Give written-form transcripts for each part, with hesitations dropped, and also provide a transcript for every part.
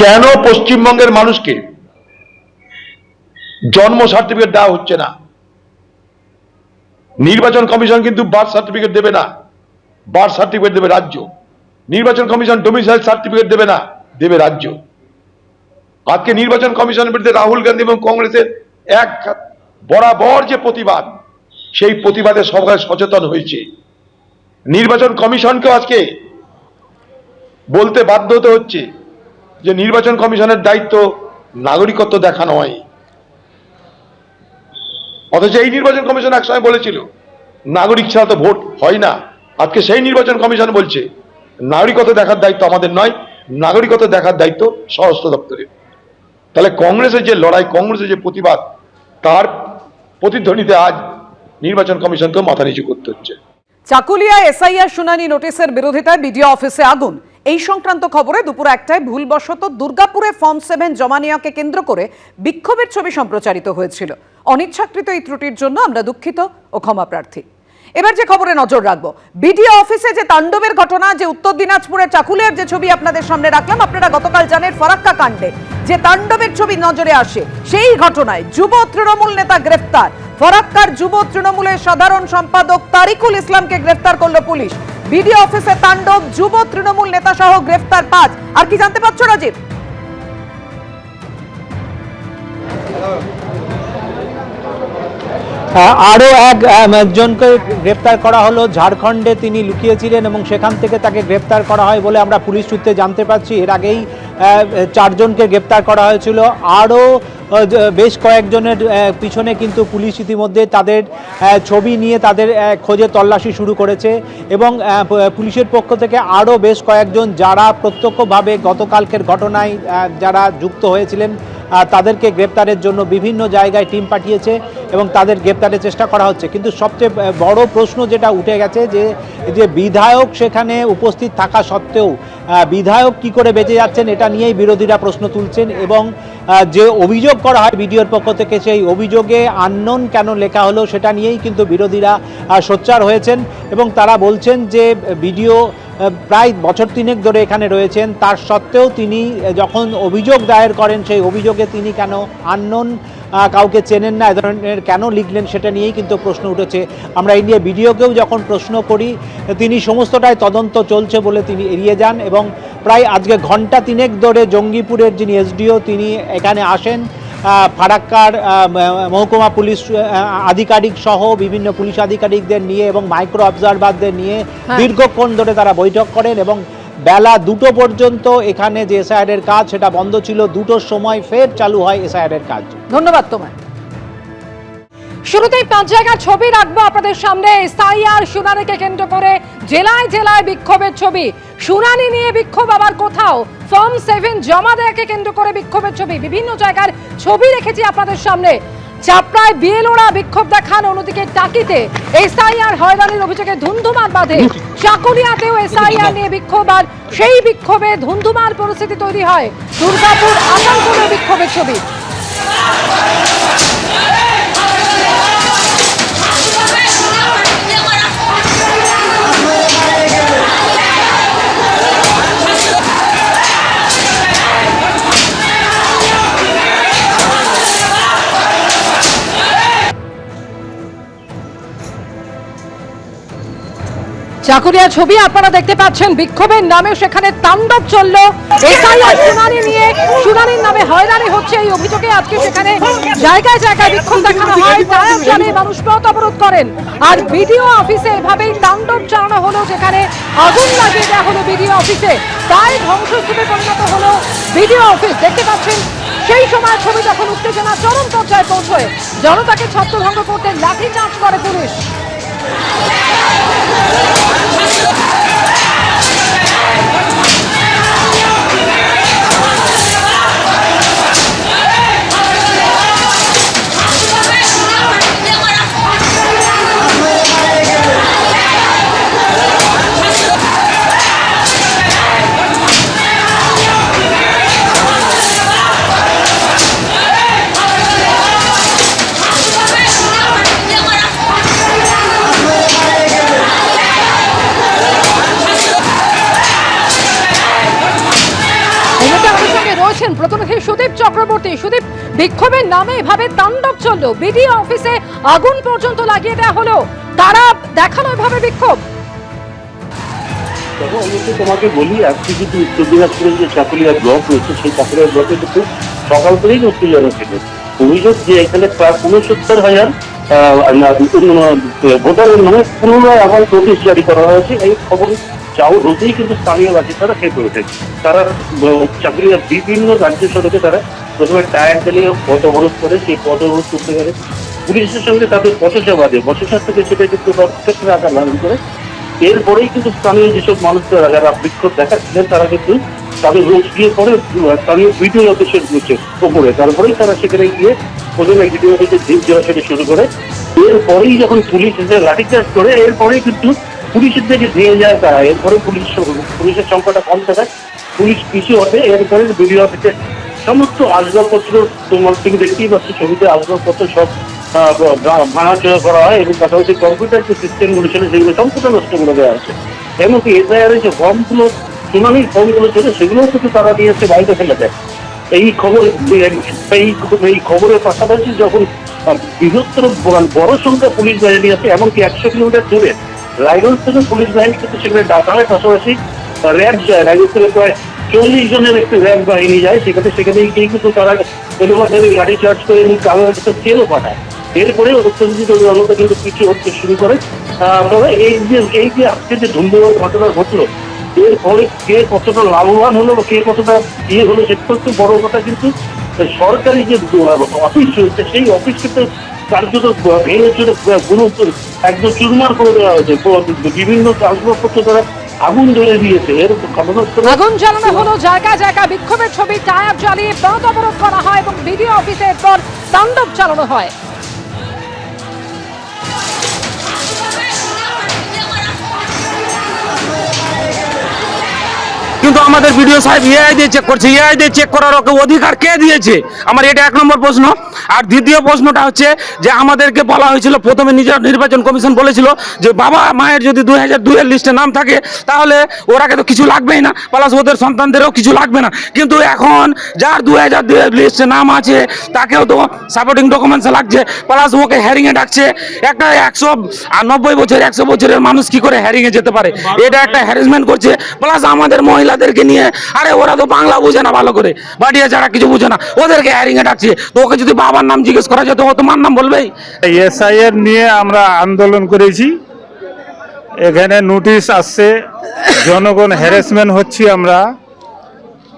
কেন পশ্চিমবঙ্গের মানুষকে জন্ম সার্টিফিকেট দেওয়া হচ্ছে না? নির্বাচন কমিশন কিন্তু বার্থ সার্টিফিকেট দেবে না, বার্থ সার্টিফিকেট দেবে রাজ্য। নির্বাচন কমিশন ডোমিসাইল সার্টিফিকেট দেবে না, দেবে রাজ্য। আজকে নির্বাচন কমিশনের বিরুদ্ধে রাহুল গান্ধী এবং কংগ্রেসের এক বরাবর যে প্রতিবাদ, সেই প্রতিবাদে সবাই সচেতন হয়েছে। নির্বাচন কমিশনকেও আজকে বলতে বাধ্য হতে হচ্ছে যে নির্বাচন কমিশনের দায়িত্ব নাগরিকত্ব দেখা নয়। অথচ এই নির্বাচন কমিশন একসময় বলেছিল নাগরিক ছাড়া তো ভোট হয় না। আজকে সেই নির্বাচন কমিশন বলছে নাগরিকত্ব দেখার দায়িত্ব আমাদের নয়, নাগরিকত্ব দেখার দায়িত্ব স্বরাষ্ট্র দপ্তরের। তাহলে কংগ্রেসের যে লড়াই, কংগ্রেসের যে প্রতিবাদ, তার প্রতিধ্বনিতে আজ নির্বাচন কমিশনকেও মাথা নিচু করতে হচ্ছে। চাকুলিয়ায় এসআইআর শুনানি নোটিশের বিরোধিতায় বিডিও অফিসে আগুন। এই সংক্রান্ত খবরে দুপুর 1টায় ভুলবশত দুর্গাপুরে ফর্ম 7 জমা নেওয়াকে কেন্দ্র করে বিক্ষোভের ছবি সম্প্রচারিত হয়েছিল। অনিচ্ছাকৃত এই ত্রুটির জন্য আমরা দুঃখিত ও ক্ষমা প্রার্থী। এবার যে খবরে নজর রাখবো, বিডিও অফিসে যে তাণ্ডবের ঘটনা, যে উত্তর দিনাজপুরের চাকুলিয়ার যে ছবি আপনাদের সামনে রাখলাম, আপনারা গতকাল জানেন ফারাক্কা কাণ্ডে যে তাণ্ডবের ছবি নজরে আসে, সেই ঘটনায় যুব তৃণমূল নেতা গ্রেফতার। ফারাক্কার যুব তৃণমূলের সাধারণ সম্পাদক তারিকুল ইসলামকে গ্রেফতার করলো পুলিশ। বিডিও অফিসে তাণ্ডব, যুব তৃণমূল নেতা সহ গ্রেফতার 5। আর কি জানতে পারছো রাজীব? আরও একজনকে গ্রেপ্তার করা হলো। ঝাড়খণ্ডে তিনি লুকিয়েছিলেন এবং সেখান থেকে তাকে গ্রেপ্তার করা হয় বলে আমরা পুলিশ সূত্রে জানতে পারছি। এর আগেই 4 জনকে গ্রেপ্তার করা হয়েছিল। আরও বেশ কয়েকজনের পিছনে কিন্তু পুলিশ ইতিমধ্যে তাদের ছবি নিয়ে তাদের খোঁজে তল্লাশি শুরু করেছে এবং পুলিশের পক্ষ থেকে আরও বেশ কয়েকজন যারা প্রত্যক্ষভাবে গতকালকের ঘটনায় যারা যুক্ত হয়েছিলেন তাদেরকে গ্রেপ্তারের জন্য বিভিন্ন জায়গায় টিম পাঠিয়েছে এবং তাদের গ্রেপ্তারের চেষ্টা করা হচ্ছে। কিন্তু সবচেয়ে বড় প্রশ্ন যেটা উঠে গেছে যে বিধায়ক সেখানে উপস্থিত থাকা সত্ত্বেও বিধায়ক কি করে বেঁচে যাচ্ছেন, এটা নিয়েই বিরোধীরা প্রশ্ন তুলছেন এবং যে অভিযোগ করা হয় বিডিওর পক্ষ থেকে, সেই অভিযোগে আননোন কেন লেখা হলো সেটা নিয়েই কিন্তু বিরোধীরা সোচ্চার হয়েছেন এবং তারা বলছেন যে বিডিও প্রায় বছর 3 ধরে এখানে রয়েছেন, তার সত্ত্বেও তিনি যখন অভিযোগ দায়ের করেন সেই অভিযোগে তিনি কেন আননোন কাউকে চেনেন না, এ ধরনের কেন লিখলেন, সেটা নিয়েই কিন্তু প্রশ্ন উঠেছে। আমরা এই নিয়ে বিডিওকেও যখন প্রশ্ন করি তিনি সমস্তটাই তদন্ত চলছে বলে তিনি এড়িয়ে যান এবং প্রায় আজকে ঘন্টা 3 ধরে জঙ্গিপুরের যিনি এসডিও তিনি এখানে আসেন। ফারাক্কার মহকুমা পুলিশ আধিকারিক সহ বিভিন্ন পুলিশ আধিকারিকদের নিয়ে এবং মাইক্রো অবজারভারদের নিয়ে দীর্ঘক্ষণ ধরে তারা বৈঠক করেন এবং বেলা 2টো পর্যন্ত এখানে যে এসআইআর এর কাজ সেটা বন্ধ ছিল। 2টোর সময় ফের চালু হয় এসআইআর এর কাজ। ধন্যবাদ তোমায়। শুরুতেই 5 জায়গার ছবি রাখবো আপনাদের সামনে। এসআইআর শুনানিকে কেন্দ্র করে জেলায় জেলায় বিক্ষোভের ছবি। শুনানি নিয়ে বিক্ষোভ আবার কোথাও ফর্ম 7 জমা দেওয়াকে কেন্দ্র করে বিক্ষোভের ছবি। বিভিন্ন জায়গার ছবি রেখেছি আপনাদের সামনে। চাপড়ায় বিএলওরা বিক্ষোভ দেখান, অন্যদিকে টাকিতে এসআইআর হয়রানির অভিযোগে ধুন্ধুমার বাঁধে। চাকুলিয়াতেও এসআইআর নিয়ে বিক্ষোভ, আর সেই বিক্ষোভে ধুন্ধুমার পরিস্থিতি তৈরি হয়। দুর্গাপুর আসানসোলে বিক্ষোভের ছবি। চাকুলিয়া ছবি আপনারা দেখতে পাচ্ছেন। বিক্ষোভের নামে সেখানে তাণ্ডব চলল। এসআইআর শুনানি নিয়ে শুনানির নামে হয়রানি হচ্ছে এই অভিযোগে আজকে সেখানে জায়গায় জায়গায় বিক্ষোভ দেখানো হয়। টায়ার জ্বালিয়ে মানুষ পথ অবরোধ করেন আর বিডিও অফিসে এভাবেই তাণ্ডব চালানো হলো। যেখানে আগুন লাগিয়ে দেওয়া হলো বিডিও অফিসে, তাই ধ্বংসস্তূপে পরিণত হলো বিডিও অফিস। দেখতে পাচ্ছেন সেই সময় ছবি যখন উত্তেজনা চরম পর্যায়ে পৌঁছয়, জনতাকে ছত্রভঙ্গ করতে লাঠিচার্জ করে পুলিশ। পাচ্ছেন প্রতিনিধি সুদীপ চক্রবর্তী। সুদীপ, বিক্ষোভের নামে এভাবে তাণ্ডব চললো, বিডিও অফিসে আগুন পর্যন্ত লাগিয়ে দেওয়া হলো, তারা দেখালো এভাবে বিক্ষোভ। দেখো, আমি তো তোমাকে বলি, আজকে কিন্তু উত্তর দিনাজপুরের যে চাকুলিয়া ব্লক রয়েছে, সেই চাকুলিয়া ব্লকে কিন্তু সকাল থেকেই উত্তেজনা ছিল। অভিযোগ যে এখানে প্রায় ৬৯,০০০ ভোটারের নামে পুনরায় আবার নোটিশ জারি করা হয়েছে। এই খবর চাও রোজেই কিন্তু স্থানীয় বাসিন্দারা খেপে ওঠে। তারা চাকুলিয়ার বিভিন্ন রাজ্য সড়কে তারা প্রথমে টায়ার জ্বালিয়ে পথ অবরোধ করে, সেই পথ অবরোধ করতে গেলে পুলিশের সঙ্গে তাদের বচসা বাজে, বচসা থেকে সেটা কিন্তু প্রত্যেকটা আকার ধারণ করে। এরপরেই কিন্তু স্থানীয় যেসব মানুষরা যারা বিক্ষোভ দেখাচ্ছিলেন তারা কিন্তু তাদের রোজ গিয়ে পরে স্থানীয় বিডিও অফিসের ওপরে, তারপরেই তারা সেখানে গিয়ে প্রথমে বিডিও অফিসের জিপ দেওয়া থেকে শুরু করে। এরপরেই যখন পুলিশ এসে লাঠিচার্জ করে, এরপরেই কিন্তু পুলিশের দিকে ধেয়ে যায় তারা। এরপরে পুলিশের সংখ্যাটা কম থাকায় পুলিশ পিছু হটে। এরপরে বিডিও অফিসের সমস্ত আসবাবপত্র, তোমার তুমি দেখতেই পাচ্ছ ছবিতে, আসবাবপত্র সব ভাঙাচোরা করা হয় এবং পাশাপাশি কম্পিউটার যে সিস্টেমগুলো ছিল সেগুলো সম্পূর্ণ নষ্ট করে দেওয়া হচ্ছে। এমনকি এসআইআর যে ফর্মগুলো, শুনানির ফর্মগুলো ছিল সেগুলোও কিন্তু তারা নিয়ে এসে বাইরে ফেলে দেয়। এই খবরের পাশাপাশি যখন বৃহত্তর বড় সংখ্যা পুলিশ বাহিনী আছে, এমনকি ১০০ কিলোমিটার দূরে রায়গঞ্জ থেকে পুলিশ বাহিনী কিন্তু সেখানে ডাকা হয়। পাশাপাশি র্যাব যায়, রায়গঞ্জ থেকে প্রায় ৪০ জনের একটি র্যাব বাহিনী যায়। সেখানেই কিন্তু তারা গাড়ি চার্জ করে কারো একটা তেলও পাঠায়। এরপরে অত্যন্ত জনতা কিন্তু পিছু হতে শুরু করে। তবে এই যে আজকে যে ধুমধামের ঘটনা ঘটলো, এরপরে কে কতটা লাভবান হলো বা কে কতটা হলো, সেটা হচ্ছে বড় কথা। কিন্তু সরকারি যে অফিস রয়েছে সেই অফিস কিন্তু কার্যত ভেঙে চুরে একদম চুরমার করে দেওয়া হয়েছে। বিভিন্ন আসবাবপত্র তারা আগুন ধরে দিয়েছে। এর ঘটনাস্থলে আগুন জ্বালানো হলো, জায়গা জায়গা বিক্ষোভের ছবি, টায়ার জ্বালিয়ে পথ অবরোধ করা হয় এবং বিডিও অফিসে এরপর তাণ্ডব চালানো হয়। কিন্তু আমাদের ভিডিও সাহেব এআই দিয়ে চেক করছে, এআই দিয়ে চেক করার ওকে অধিকার কে দিয়েছে? আমার এটা ১ নম্বর প্রশ্ন। আর দ্বিতীয় প্রশ্নটা হচ্ছে যে আমাদেরকে বলা হয়েছিল, প্রথমে নির্বাচন কমিশন বলেছিল যে বাবা মায়ের যদি ২০০২-এর লিস্টে নাম থাকে তাহলে ওরাকে তো কিছু লাগবেই না, প্লাস ওদের সন্তানদেরও কিছু লাগবে না। কিন্তু এখন যার ২০০২-এর লিস্টে নাম আছে তাকেও তো সাপোর্টিং ডকুমেন্টস লাগছে, প্লাস ওকে হ্যারিংয়ে ডাকছে। একটা ১৯০ বছর ১০০ বছরের মানুষ কি করে হ্যারিংয়ে যেতে পারে? এটা একটা হ্যারাসমেন্ট করছে। প্লাস আমাদের মহিলাদেরকে নিয়ে, আরে ওরা তো বাংলা বুঝে না ভালো করে, বাড়িয়ে যারা কিছু বুঝে না, ওদেরকে হ্যারিংয়ে ডাকছে। তো ওকে যদি বাবার নাম জিজ্ঞেস করা যেত ও তোমার নাম বলবেই। এসআইআর নিয়ে আমরা আন্দোলন করেছি, এখানে নোটিশ আসছে, জনগণ হ্যারাসমেন্ট হচ্ছি আমরা।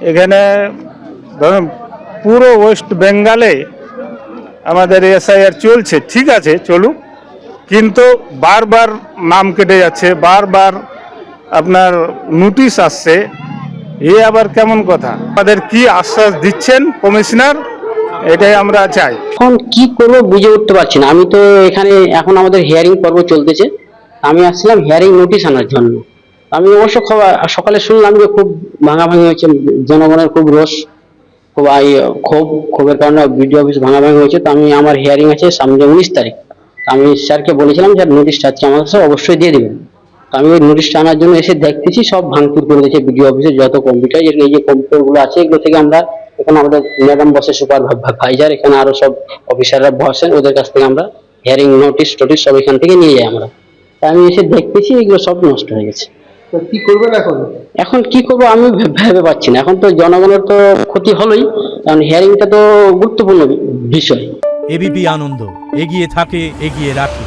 এখানে ধরুন পুরো ওয়েস্ট বেঙ্গলে আমাদের এসআইআর চলছে, ঠিক আছে চলুক, কিন্তু বারবার নাম কেটে যাচ্ছে, বারবার আপনার নোটিশ আসছে। এ আবার কেমন কথা? আমাদের কি আশ্বাস দিচ্ছেন কমিশনার, এটাই আমরা চাই। এখন কি করবো বুঝে উঠতে পারছি না। আমি তো এখানে এখন আমাদের হিয়ারিং পর্ব চলতেছে, আমি আসছিলাম হিয়ারিং নোটিশ আনার জন্য। আমি অবশ্য সকালে শুনলাম যে খুব ভাঙাভাঙি হয়েছে, জনগণের খুব রোষ, খুব ক্ষোভের কারণে বিডিও অফিস ভাঙাভাঙি হয়েছে। তো আমি আমার হিয়ারিং আছে সামনে ১৯ তারিখ, আমি স্যারকে বলেছিলাম যে নোটিশটা আজকে আমার কাছে অবশ্যই দিয়ে দেবেন। তো আমি ওই নোটিশটা আনার জন্য এসে দেখতেছি সব ভাঙচুর করে দিয়েছে বিডিও অফিসের যত কম্পিউটার, এই যে কম্পিউটারগুলো আছে এগুলো থেকে আমরা, এখানে আমাদের ম্যাডাম বসে সুপারভাইজার, এখানে আরো সব অফিসাররা বসেন, ওদের কাছ থেকে আমরা হিয়ারিং নোটিশ সব এখান থেকে নিয়ে যাই আমরা। তা আমি এসে দেখতেছি এগুলো সব নষ্ট হয়ে গেছে। তো কি করবেন এখন? এখন কি করবো আমি ভেবে পাচ্ছি না। এখন তো জনগণের তো ক্ষতি হলোই, কারণ হিয়ারিংটা তো গুরুত্বপূর্ণ বিষয়। এবিপি আনন্দ, এগিয়ে থাকে, এগিয়ে রাখে।